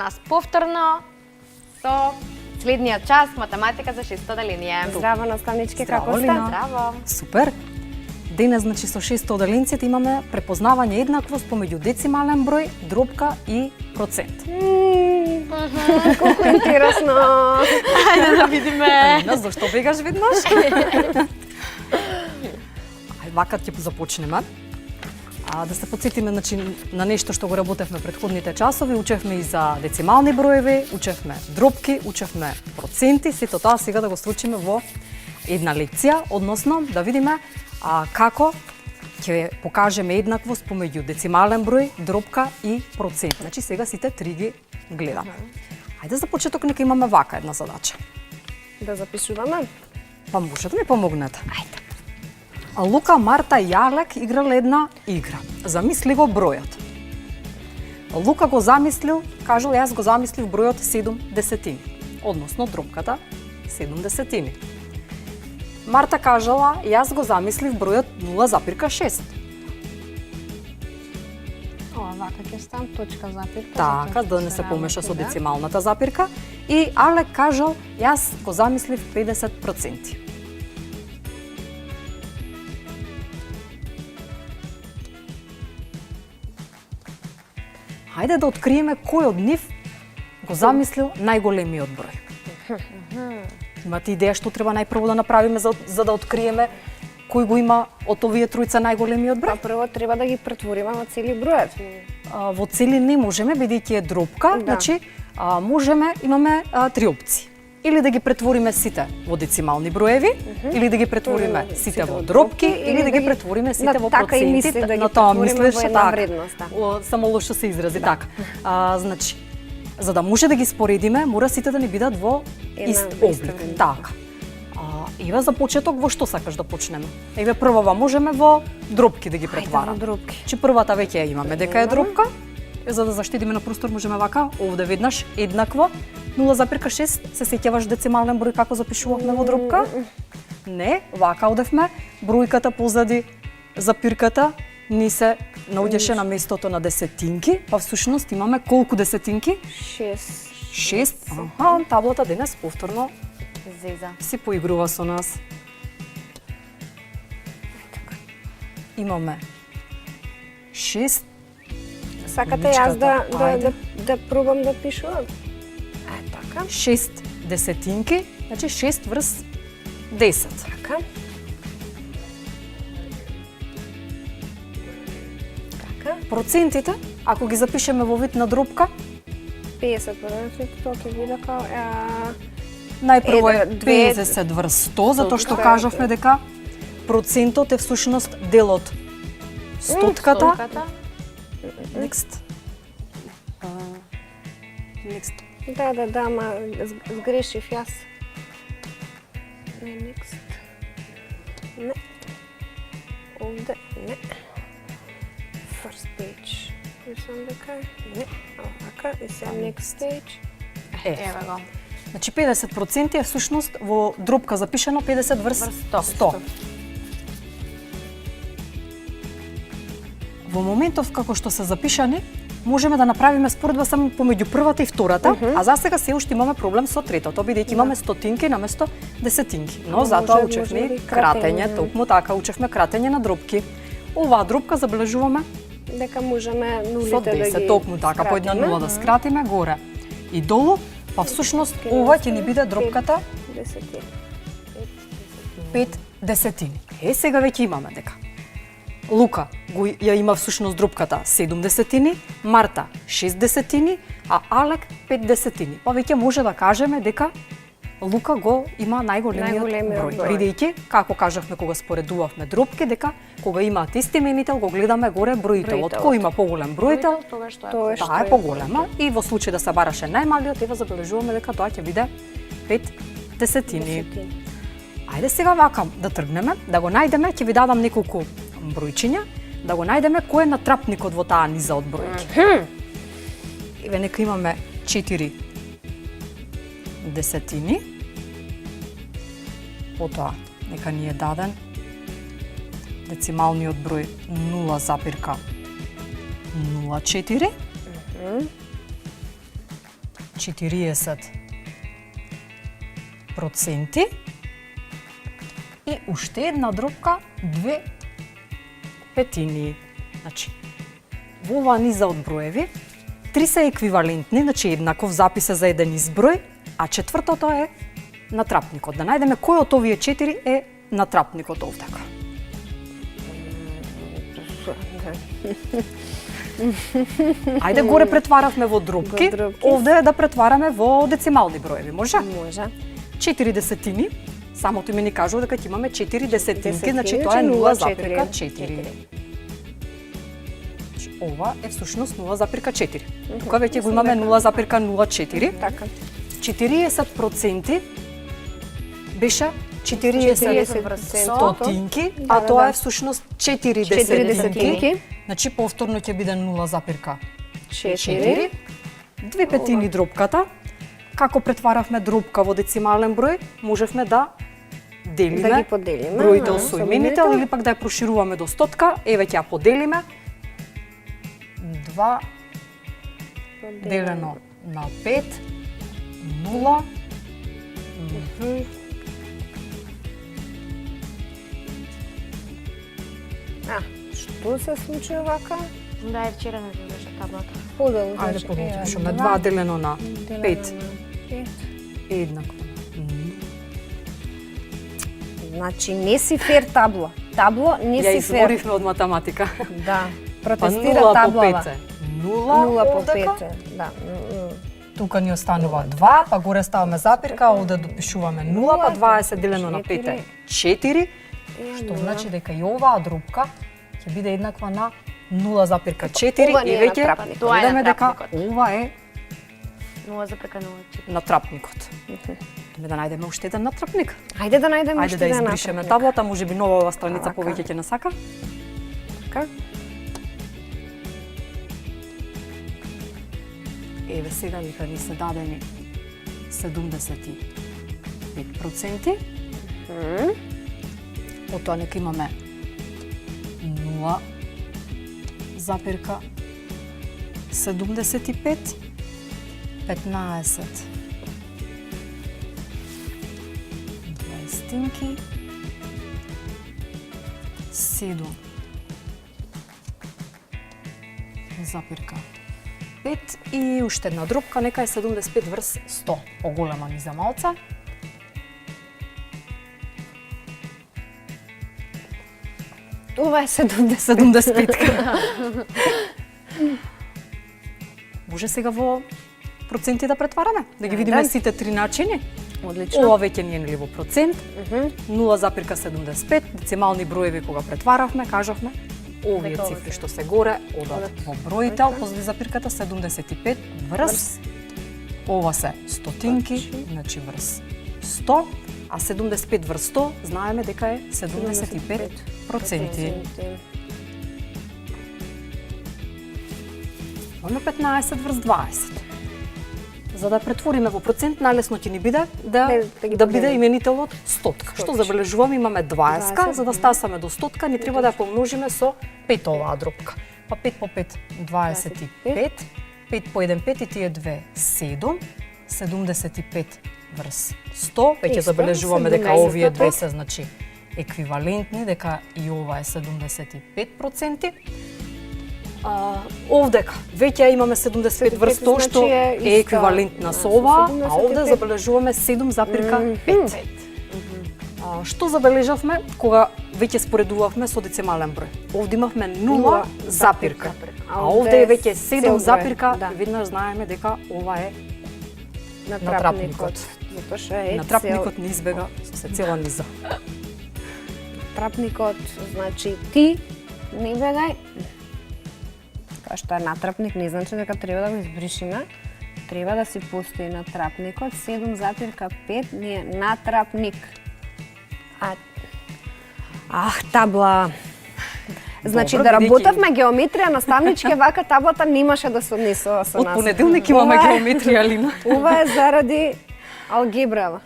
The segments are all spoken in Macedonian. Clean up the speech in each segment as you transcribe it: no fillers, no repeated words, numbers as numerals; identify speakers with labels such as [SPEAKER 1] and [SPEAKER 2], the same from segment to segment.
[SPEAKER 1] нас повторно со следниот час математика за 600 деление.
[SPEAKER 2] Здраво, наставнички,
[SPEAKER 3] Здраво,
[SPEAKER 2] како сте?
[SPEAKER 3] Лина.
[SPEAKER 1] Здраво.
[SPEAKER 3] Супер. Денес, значи, со 600 оделенците имаме препознавање еднаквост помеѓу децимален број, дробка и процент.
[SPEAKER 2] Колку интересно.
[SPEAKER 1] Ајде да видиме.
[SPEAKER 3] Лина, зашто бегаш веднаш? Ај, вака ќе започнеме. Да се подсетиме, значи, на нешто што го работевме претходните часови, учевме и за децимални броеви, учевме дробки, учевме проценти, сето тоа сега да го случиме во една лекција, односно да видиме како ќе покажеме еднаквост помеѓу децимален број, дробка и процент. Значи сега сите три ги гледаме. Ајде за почеток нека имаме вака една задача.
[SPEAKER 2] Да запишуваме?
[SPEAKER 3] Па може да ми помогнете? Ајде. Лука, Марта и Алек играле една игра. Замисли го бројот. Лука го замислил, кажал, јас го замислив бројот 7 десетини, односно дробката 7 десетини. Марта кажала, јас го замислив бројот 0,6.
[SPEAKER 2] Ова, вака ќе ставам точка, запирка.
[SPEAKER 3] Така, да не се помеша со децималната запирка. И Алек кажал, јас го замислив 50%. Хајде да откриеме кој од нив го замислил најголемиот број. Имате идеја што треба најпрво да направиме за да откриеме кој го има од овие тројца најголемиот број?
[SPEAKER 2] Па прво треба да ги претвориме во цели бројот.
[SPEAKER 3] Во цели не можеме, бидејќи е дробка,
[SPEAKER 2] Да.
[SPEAKER 3] значи имаме три опции. Или да ги претвориме сите во децимални броеви, или да ги претвориме сите во дробки, или да ги претвориме сите во
[SPEAKER 2] Така и
[SPEAKER 3] проценти.
[SPEAKER 2] мислив да ги
[SPEAKER 3] На тоа
[SPEAKER 2] претвориме
[SPEAKER 3] мислиш,
[SPEAKER 2] во една
[SPEAKER 3] така.
[SPEAKER 2] вредност, да.
[SPEAKER 3] Само лошо се изрази, така. Значи, за да може да ги споредиме, мора сите да ни бидат во ист
[SPEAKER 2] иста
[SPEAKER 3] облик.
[SPEAKER 2] вредност.
[SPEAKER 3] Така. Еве за почеток во што сакаш да почнеме? Еве првава можеме во дробки да ги претвараме.
[SPEAKER 2] Во дробки.
[SPEAKER 3] Че првата веќе ја имаме дека е дробка. За да заштедиме на простор можеме вака, овде веднаш еднакво 0,6. Се сеќаваш децимален број како запишувавме во дробка? Не, вака одевме. Бројката позади запирката ни се наоѓаше на местото на десетинки, па всушност имаме колку десетинки?
[SPEAKER 2] 6.
[SPEAKER 3] 6. Таблата денес повторно
[SPEAKER 1] Зеза.
[SPEAKER 3] си поигрува со нас. Имаме 6.
[SPEAKER 2] Сакате јас
[SPEAKER 3] Ајде.
[SPEAKER 2] да пробам да пишувам? Така.
[SPEAKER 3] 6 десетинки, значи 6 врз 10.
[SPEAKER 2] Така. Така.
[SPEAKER 3] Процентите, ако ги запишеме во вид на дробка,
[SPEAKER 2] 50%, тоа ќе биде као
[SPEAKER 3] најпрво е
[SPEAKER 2] Еден, две,
[SPEAKER 3] 50 врз 100, затоа што
[SPEAKER 2] Така.
[SPEAKER 3] кажавме дека процентот е всушност дел од стотката. Next. Next.
[SPEAKER 2] Да, ама сгрешив јас. Не, next. Не. Овде, не. First page. Мислам дека е. Не. Овака, и сега next page.
[SPEAKER 1] Еве го.
[SPEAKER 3] Значи 50% е всушност во дробка запишано 50 врз 100. Во моментов како што се запишани, можеме да направиме споредба само помеѓу првата и втората, а за сега се уште имаме проблем со третото, бидејќи имаме стотинки наместо десетинки. Но затоа учевме
[SPEAKER 2] може би
[SPEAKER 3] кратење,
[SPEAKER 2] кратење.
[SPEAKER 3] токму така учевме кратење на дробки. Оваа дробка забележуваме
[SPEAKER 2] Дека можеме
[SPEAKER 3] со
[SPEAKER 2] нулите да
[SPEAKER 3] 10,
[SPEAKER 2] ги
[SPEAKER 3] токму така, по една нула да скратиме горе и долу, па всушност ова ќе ни биде дробката
[SPEAKER 2] Десетина.
[SPEAKER 3] 5 десетини. Сега веќе имаме дека Лука ја има всушност дробката 7 десетини, Марта 6 десетини, а Алек 5 десетини. Па веќе може да кажеме дека Лука го има најголемиот број.
[SPEAKER 2] број.
[SPEAKER 3] Бидејќи, како кажавме кога споредувавме дробки, дека кога имаат исти именител, го гледаме горе бројителот.
[SPEAKER 2] Бројителот.
[SPEAKER 3] Кој има поголем бројител,
[SPEAKER 1] Тоа што
[SPEAKER 2] Тоа
[SPEAKER 1] е.
[SPEAKER 2] што
[SPEAKER 3] таа е поголема. И во случај да се бараше најмалиот, ева забележуваме дека тоа ќе биде 5 десетини. Ајде сега вака да тргнеме, да го најдеме, ќе ви дадам неколку бројчиња, да го најдеме кој е натрапникот во таа низа од бројки. Еве нека имаме 4 десетини. Потоа нека ни е даден децималниот број 0,04. 40% и уште една дробка 2 петини. Значи, во оваа низа од броеви, 3 се еквивалентни, значи еднаков запис е за еден изброј, а четвртото е натрапникот. Да најдеме кој од овие 4 е натрапникот овдека. Ајде горе претваравме во дробки,
[SPEAKER 2] Во дробки.
[SPEAKER 3] овде е да претвараме во децимални броеви, може?
[SPEAKER 2] Може.
[SPEAKER 3] 4 десетини, самото име ни кажува дека ќе имаме 4 десетинки,
[SPEAKER 2] Десетини,
[SPEAKER 3] значи тоа е
[SPEAKER 2] значи
[SPEAKER 3] 0,4. Значи, ова е всушност 0,4. Тука веќе го имаме 0,04.
[SPEAKER 2] Така.
[SPEAKER 3] 40% беше 40 стотинки, а
[SPEAKER 2] Да,
[SPEAKER 3] тоа
[SPEAKER 2] да.
[SPEAKER 3] е всушност 4
[SPEAKER 2] 4
[SPEAKER 3] десетинки.
[SPEAKER 2] десетинки.
[SPEAKER 3] Значи повторно ќе биде 0,4.
[SPEAKER 2] 4.
[SPEAKER 3] 2 петини дробката. Како претваравме дробка во децимален број, можевме да делиме
[SPEAKER 2] Да ги поделиме,
[SPEAKER 3] броите
[SPEAKER 2] со
[SPEAKER 3] со именител
[SPEAKER 2] именител.
[SPEAKER 3] или пак да ја прошируваме до стотка. Еве ќе ја поделиме. 2 делено на 5, 0.
[SPEAKER 2] Што се случи вака?
[SPEAKER 1] Да, е вчера не беше таблата.
[SPEAKER 2] Подело.
[SPEAKER 3] Ајде
[SPEAKER 2] значи,
[SPEAKER 3] погрешаме.
[SPEAKER 2] е,
[SPEAKER 3] 2 делено на
[SPEAKER 2] делено
[SPEAKER 3] 5
[SPEAKER 2] на 5.
[SPEAKER 3] е еднакво.
[SPEAKER 2] Значи не си фер табло. Табло не
[SPEAKER 3] Ја
[SPEAKER 2] си фер.
[SPEAKER 3] изворивме од математика.
[SPEAKER 2] Да.
[SPEAKER 3] Па
[SPEAKER 2] Протестира
[SPEAKER 3] 0 по
[SPEAKER 2] таблава.
[SPEAKER 3] 5 е.
[SPEAKER 2] 0 по
[SPEAKER 3] овдека.
[SPEAKER 2] 5. Да.
[SPEAKER 3] Тука ни останува 2, па горе ставаме запирка, овде допишуваме 0, па 20 делено на 5 е 4, што значи дека и оваа дробка ќе биде еднаква на 0,4
[SPEAKER 2] Ова не
[SPEAKER 3] и
[SPEAKER 2] е
[SPEAKER 3] веќе
[SPEAKER 2] натрапник.
[SPEAKER 1] Тоа е
[SPEAKER 3] видиме дека
[SPEAKER 1] натрапникот.
[SPEAKER 3] ова е
[SPEAKER 1] 0,04.
[SPEAKER 3] натрапникот. Томе да најдеме уште еден натрапник.
[SPEAKER 2] Ајде да најдеме
[SPEAKER 3] Ајде
[SPEAKER 2] уште
[SPEAKER 3] да
[SPEAKER 2] еден
[SPEAKER 3] избришеме
[SPEAKER 2] натрапник.
[SPEAKER 3] таблата, можеби нова ова страница
[SPEAKER 2] Вака.
[SPEAKER 3] повеќе ќе насака.
[SPEAKER 2] Така.
[SPEAKER 3] Еве сега дека ни се дадени 75%. Потоа нека имаме 0,75, 15 дваестинки, 7,5 и уште една дробка, нека е 75 врз 100, поголема ни за малца.
[SPEAKER 2] Ова е 70.
[SPEAKER 3] 75. Може сега во проценти да претвараме, да ги видиме
[SPEAKER 2] Да.
[SPEAKER 3] сите три начини.
[SPEAKER 2] Одлично.
[SPEAKER 3] Ова веќе ни е нели во процент. 0,75 децимални броеви кога претваравме, кажавме, овие
[SPEAKER 2] Дека
[SPEAKER 3] цифри
[SPEAKER 2] ова
[SPEAKER 3] што се горе одат
[SPEAKER 2] одат
[SPEAKER 3] во бројител, после запирката 75 врз. Ова се стотинки, значи врз 100, а 75 врз 100 знаеме дека е 75%. Имаме 15 врз 20. За да претвориме во процент, најлесно ќе ни биде да
[SPEAKER 2] Да ги
[SPEAKER 3] биде
[SPEAKER 2] поделиме.
[SPEAKER 3] именителот стотка. Што забележуваме, имаме 20, за да стасаме до стотка, ни треба да ја помножиме со 5 оваа дробка. Па 5 по 5 25, 5 по 1 5 и тие две 7, 75 врз 100. Веќе
[SPEAKER 2] Исто,
[SPEAKER 3] забележуваме дека
[SPEAKER 2] 70.
[SPEAKER 3] овие две се значи еквивалентни, дека и ова е 75%. Овдека веќе имаме 75 врз 100 што
[SPEAKER 2] значи
[SPEAKER 3] е
[SPEAKER 2] е
[SPEAKER 3] еквивалентна
[SPEAKER 2] иста,
[SPEAKER 3] со ова, а
[SPEAKER 2] 75.
[SPEAKER 3] овде забележуваме 7,5. Што забележавме кога веќе споредувавме со децимален број? Овде имавме 0 запирка, а овде е веќе 7 запирка,
[SPEAKER 2] да.
[SPEAKER 3] веднаш знаеме дека ова е
[SPEAKER 2] Натрапникот. Затоа што е
[SPEAKER 3] натрапникот не избега со се цела низа.
[SPEAKER 2] Натрапникот, значи ти не бегај. Тоа што е натрапник не значи дека треба да го избришиме. Треба да си постои натрапникот. 7,5 ни е натрапник. Табла. Значи
[SPEAKER 3] Добро,
[SPEAKER 2] да
[SPEAKER 3] бидејќи-
[SPEAKER 2] работевме геометрија наставнички, вака таблата немаше да се однесува со
[SPEAKER 3] Од
[SPEAKER 2] нас.
[SPEAKER 3] понеделник имаме
[SPEAKER 2] Ова е-
[SPEAKER 3] геометрија, Лина.
[SPEAKER 2] Ова е заради алгебрава.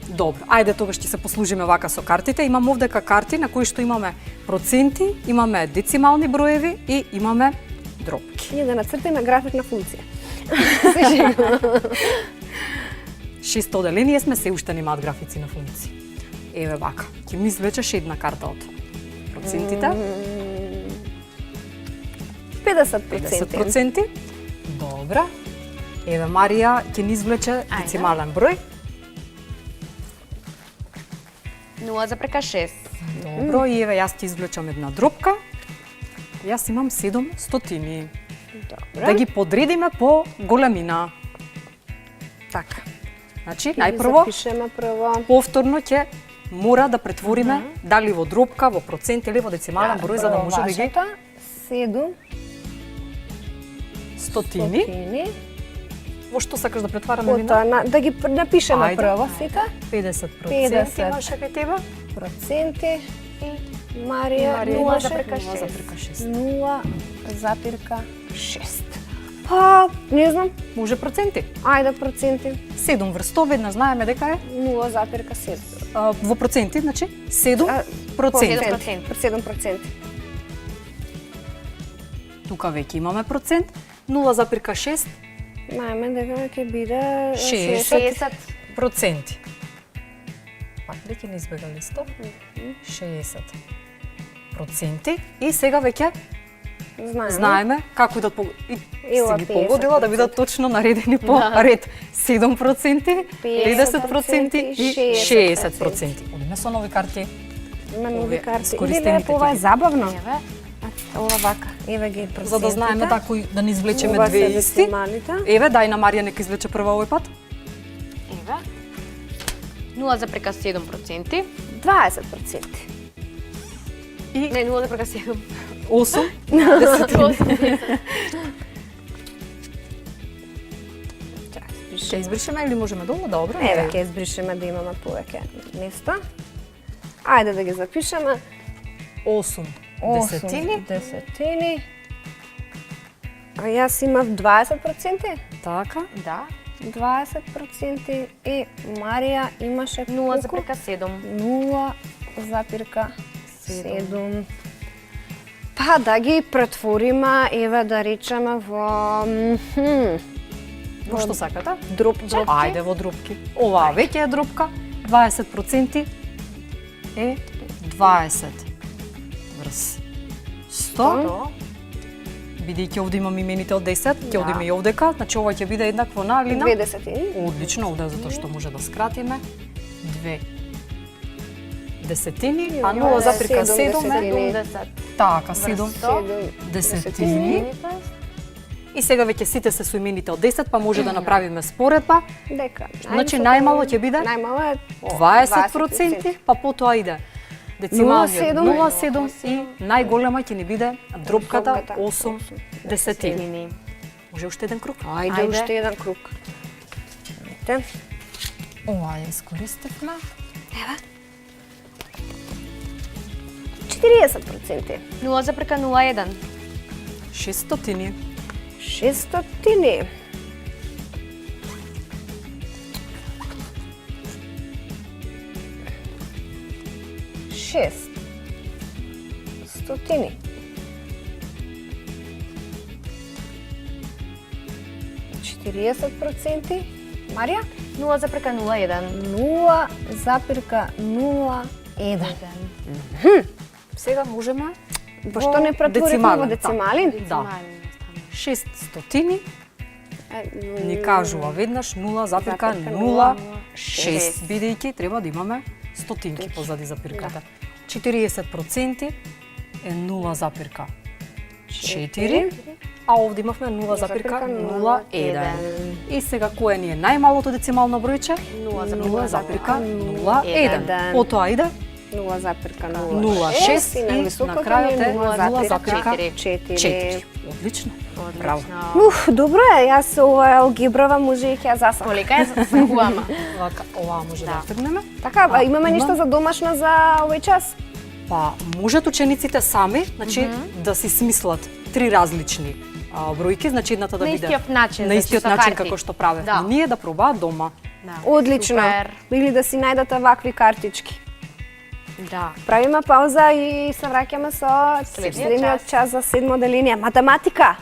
[SPEAKER 3] Добро, ајде тогаш ќе се послужиме вака со картите. Имам овдека карти на кои што имаме проценти, имаме децимални броеви и имаме дробки.
[SPEAKER 2] Ние да нацртиме график на функција.
[SPEAKER 3] Шесто оделение сме, се уште немаат графици на функции. Еве вака, ќе ми извлечеш една карта од процентите.
[SPEAKER 2] 50%.
[SPEAKER 3] 50%. Добра. Еве Марија ќе ни извлече децимален број.
[SPEAKER 1] 0,6.
[SPEAKER 3] Добро, и еве јас ќе извлечам една дропка. Јас имам 7 стотини.
[SPEAKER 2] Добро.
[SPEAKER 3] Да ги подредиме по големина.
[SPEAKER 2] Така.
[SPEAKER 3] Значи,
[SPEAKER 2] Ги
[SPEAKER 3] најпрво,
[SPEAKER 2] запишеме прво.
[SPEAKER 3] повторно ќе мора да претвориме дали во дропка, во процент или во децимален број, за да може да ги
[SPEAKER 2] 7
[SPEAKER 3] стотини.
[SPEAKER 2] стотини.
[SPEAKER 3] Во што сакаш да претвараме
[SPEAKER 2] Потоа да ги напишеме
[SPEAKER 3] Ајде.
[SPEAKER 2] прво сите.
[SPEAKER 3] 50% имаше кај тебе.
[SPEAKER 2] Проценти. Марија,
[SPEAKER 3] Марија
[SPEAKER 2] 0,6.
[SPEAKER 3] 0,6.
[SPEAKER 2] 0,6. Па, не знам.
[SPEAKER 3] Може проценти.
[SPEAKER 2] Ајде проценти.
[SPEAKER 3] 7 врз 100, веднаш знаеме дека е
[SPEAKER 2] 0,7.
[SPEAKER 3] во проценти, значи 7 проценти.
[SPEAKER 2] 7%.
[SPEAKER 3] Тука веќе имаме процент. 0,6
[SPEAKER 2] Најме дека ќе биде
[SPEAKER 3] 60 проценти. Пак веќе не избега листов. 60 проценти. И сега веќе знаеме како да и
[SPEAKER 2] Ила
[SPEAKER 3] си ги погодила да бидат точно наредени по ред. 7 проценти, 50 проценти и 60 проценти. Одиме со нови карти.
[SPEAKER 2] Има нови карти.
[SPEAKER 3] искористените
[SPEAKER 2] Или ова е
[SPEAKER 3] ги.
[SPEAKER 2] забавно.
[SPEAKER 1] Еве.
[SPEAKER 2] Ова вака. Еве ги процентите.
[SPEAKER 3] За да знаеме тако да не извлечеме
[SPEAKER 2] Ова
[SPEAKER 3] две
[SPEAKER 2] се
[SPEAKER 3] исти.
[SPEAKER 2] децималите.
[SPEAKER 3] Еве, дај на Марија нека извлече прва овој пат.
[SPEAKER 1] Еве. 0,7%.
[SPEAKER 2] 20%.
[SPEAKER 3] И
[SPEAKER 1] Не, 0,7.
[SPEAKER 3] 8, 10. Ќе избришеме или можеме долу? Добро.
[SPEAKER 2] Еве ќе избришеме да имаме повеќе места. Ајде да ги запишеме.
[SPEAKER 3] 8 десетини.
[SPEAKER 2] Десетини. А јас имав 20%.
[SPEAKER 3] Така.
[SPEAKER 1] Да.
[SPEAKER 2] 20% и Марија имаше
[SPEAKER 1] 0,7.
[SPEAKER 2] 0,7. Па да ги претвориме, еве да речеме во
[SPEAKER 3] Во што сакате?
[SPEAKER 2] дропче.
[SPEAKER 3] Ајде во дропки. Ова веќе е дропка. 20% е 20 врз 100. Бидејќи овде имам имените од 10, ќе одиме и овдека, значи ова ќе биде еднакво на или на
[SPEAKER 2] 2 десетини.
[SPEAKER 3] Одлично, овде затоа што може да скратиме. 2 десетини, а 0,7 е
[SPEAKER 1] 70.
[SPEAKER 3] така, 7
[SPEAKER 2] 7
[SPEAKER 3] десетини. И сега веќе сите се со имените од 10, па може да направиме споредба.
[SPEAKER 2] Дека.
[SPEAKER 3] Значи најмало ќе биде
[SPEAKER 2] Најмало е
[SPEAKER 3] 20%, па потоа иде децималниот
[SPEAKER 2] 0,7
[SPEAKER 3] и најголема ќе ни биде дропката
[SPEAKER 2] Дропката
[SPEAKER 3] 8 десетини. Може уште еден круг?
[SPEAKER 2] Ајде уште еден круг. Видите?
[SPEAKER 3] Ова ја искористивме.
[SPEAKER 2] 40%.
[SPEAKER 1] 0,01.
[SPEAKER 3] 600.
[SPEAKER 2] 600. Шест. Стотини. 40%. Марија?
[SPEAKER 1] 0,01.
[SPEAKER 2] 0,01.
[SPEAKER 3] Сега можеме
[SPEAKER 2] Пошто не претворивме во децимали?
[SPEAKER 3] Да. 600 ни кажува веднаш 0,06, бидејќи треба да имаме стотинки позади запирката. 40% е 0,4, а овде имавме 0,01. И сега кое ни е најмалото децимално бројче? 0,01. Потоа иде
[SPEAKER 2] 0,06
[SPEAKER 3] и
[SPEAKER 2] на
[SPEAKER 3] на
[SPEAKER 2] високото
[SPEAKER 3] крајот
[SPEAKER 2] е
[SPEAKER 3] е
[SPEAKER 2] 0,4.
[SPEAKER 3] 0,4. Одлично. Браво.
[SPEAKER 2] Добро е, јас ова алгебрава може и ќе засам.
[SPEAKER 1] Колика е засакувама.
[SPEAKER 3] Вака, ова може да тргнеме.
[SPEAKER 2] Така, имаме нешто за домашна за овој час?
[SPEAKER 3] Па, можат учениците сами, значи, да си смислат три различни бројки, значи едната да
[SPEAKER 1] На
[SPEAKER 3] биде
[SPEAKER 1] истиот начин,
[SPEAKER 3] на истиот
[SPEAKER 1] значи, со
[SPEAKER 3] начин
[SPEAKER 1] карти.
[SPEAKER 3] како што правевме
[SPEAKER 1] Да.
[SPEAKER 3] ние, да пробаат дома.
[SPEAKER 1] Да.
[SPEAKER 2] Одлично.
[SPEAKER 1] Супер.
[SPEAKER 2] Или да си најдете вакви картички.
[SPEAKER 1] Да.
[SPEAKER 2] Правиме пауза и се враќаме со
[SPEAKER 1] Следниот
[SPEAKER 2] следниот
[SPEAKER 1] час.
[SPEAKER 2] час за седмо оделение математика.